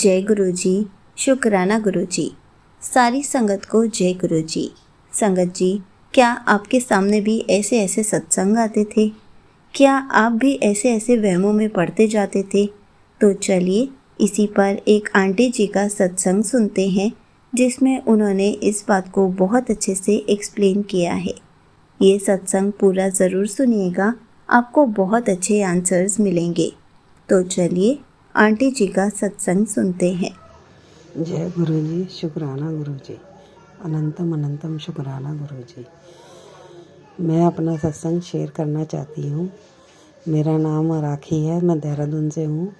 जय गुरु जी। शुक्राना गुरु जी। सारी संगत को जय गुरु जी। संगत जी, क्या आपके सामने भी ऐसे ऐसे सत्संग आते थे? क्या आप भी ऐसे ऐसे वहमों में पड़ते जाते थे? तो चलिए इसी पर एक आंटी जी का सत्संग सुनते हैं, जिसमें उन्होंने इस बात को बहुत अच्छे से एक्सप्लेन किया है। ये सत्संग पूरा ज़रूर सुनिएगा, आपको बहुत अच्छे आंसर्स मिलेंगे। तो चलिए आंटी जी का सत्संग सुनते हैं। जय गुरु जी। शुक्राना गुरु जी। अनंतम अनंतम शुक्राना गुरु जी। मैं अपना सत्संग शेयर करना चाहती हूँ। मेरा नाम राखी है, मैं देहरादून से हूँ।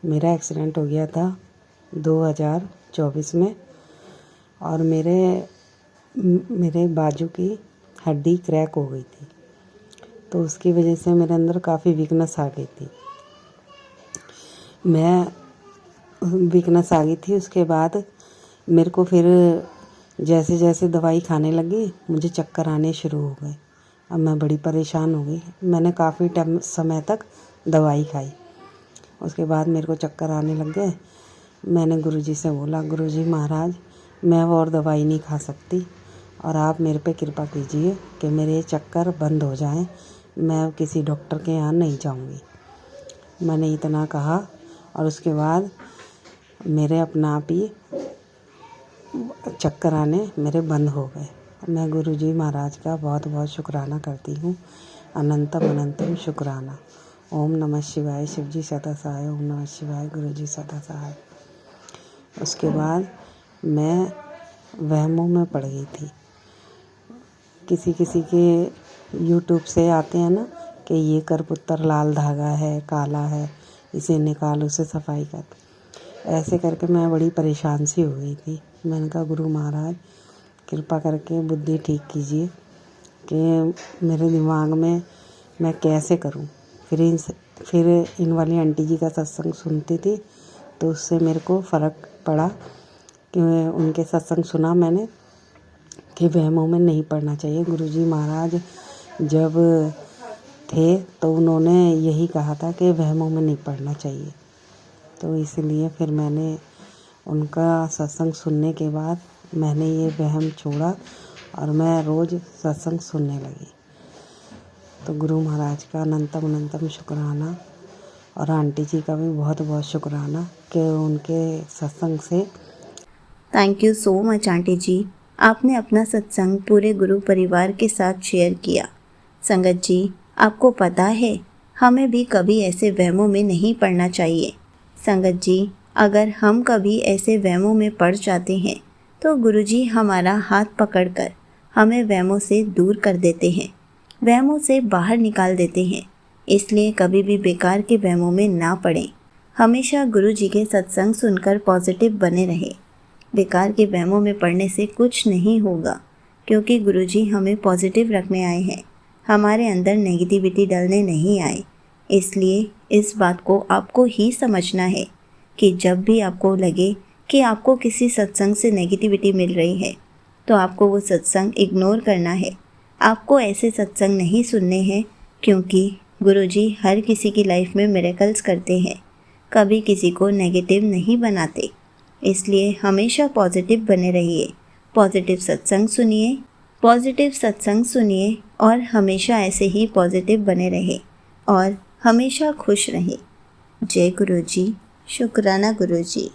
मेरा एक्सीडेंट हो गया था 2024 में और मेरे बाजू की हड्डी क्रैक हो गई थी, तो उसकी वजह से मेरे अंदर काफ़ी वीकनेस आ गई थी। वीकनेस आ गई थी। उसके बाद मेरे को फिर जैसे जैसे दवाई खाने लगी, मुझे चक्कर आने शुरू हो गए। अब मैं बड़ी परेशान हो गई। मैंने काफ़ी समय तक दवाई खाई। उसके बाद मेरे को चक्कर आने लग गए। मैंने गुरुजी से बोला, गुरुजी महाराज, मैं और दवाई नहीं खा सकती और आप मेरे पे कृपा कीजिए कि मेरे ये चक्कर बंद हो जाएं। मैं किसी डॉक्टर के यहाँ नहीं जाऊँगी। मैंने इतना कहा और उसके बाद मेरे अपना आप ही चक्कर आने मेरे बंद हो गए। मैं गुरुजी महाराज का बहुत बहुत शुक्राना करती हूँ। अनंतम अनंतम शुक्राना। ओम नमः शिवाय। शिव जी सदा सहाय। ओम नमः शिवाय। गुरुजी सदा सहाय। उसके बाद मैं वहमों में पड़ गई थी। किसी किसी के यूट्यूब से आते हैं ना कि ये कर पुत्र, लाल धागा है, काला है, इसे निकाल, उसे सफाई कर। ऐसे करके मैं बड़ी परेशान सी हो गई थी। मैंने कहा, गुरु महाराज कृपा करके बुद्धि ठीक कीजिए कि मेरे दिमाग में मैं कैसे करूं। फिर इन वाली आंटी जी का सत्संग सुनती थी, तो उससे मेरे को फ़र्क पड़ा कि उनके सत्संग सुना मैंने कि वहमों में नहीं पड़ना चाहिए। गुरुजी महाराज जब थे तो उन्होंने यही कहा था कि वहमों में नहीं पड़ना चाहिए। तो इसलिए फिर मैंने उनका सत्संग सुनने के बाद मैंने ये वहम छोड़ा और मैं रोज़ सत्संग सुनने लगी। तो गुरु महाराज का अनंतम अनंतम शुक्राना और आंटी जी का भी बहुत बहुत शुक्राना कि उनके सत्संग से। Thank you so much aunty ji, आपने अपना सत्संग पूरे गुरु परिवार के साथ शेयर किया। संगत जी, आपको पता है हमें भी कभी ऐसे वहमों में नहीं पड़ना चाहिए। संगत जी, अगर हम कभी ऐसे वहमों में पड़ जाते हैं तो गुरुजी हमारा हाथ पकड़कर हमें वहमों से दूर कर देते हैं, वहमों से बाहर निकाल देते हैं। इसलिए कभी भी बेकार के वहमों में ना पड़ें। हमेशा गुरुजी के सत्संग सुनकर पॉजिटिव बने रहें। बेकार के वहमों में पड़ने से कुछ नहीं होगा, क्योंकि गुरुजी हमें पॉजिटिव रखने आए हैं, हमारे अंदर नेगेटिविटी डालने नहीं आए। इसलिए इस बात को आपको ही समझना है कि जब भी आपको लगे कि आपको किसी सत्संग से नेगेटिविटी मिल रही है, तो आपको वो सत्संग इग्नोर करना है। आपको ऐसे सत्संग नहीं सुनने हैं, क्योंकि गुरुजी हर किसी की लाइफ में मिरेकल्स करते हैं, कभी किसी को नेगेटिव नहीं बनाते। इसलिए हमेशा पॉजिटिव बने रहिए, पॉजिटिव सत्संग सुनिए और हमेशा ऐसे ही पॉजिटिव बने रहे और हमेशा खुश रहें। जय गुरु जी। शुक्राना गुरु जी।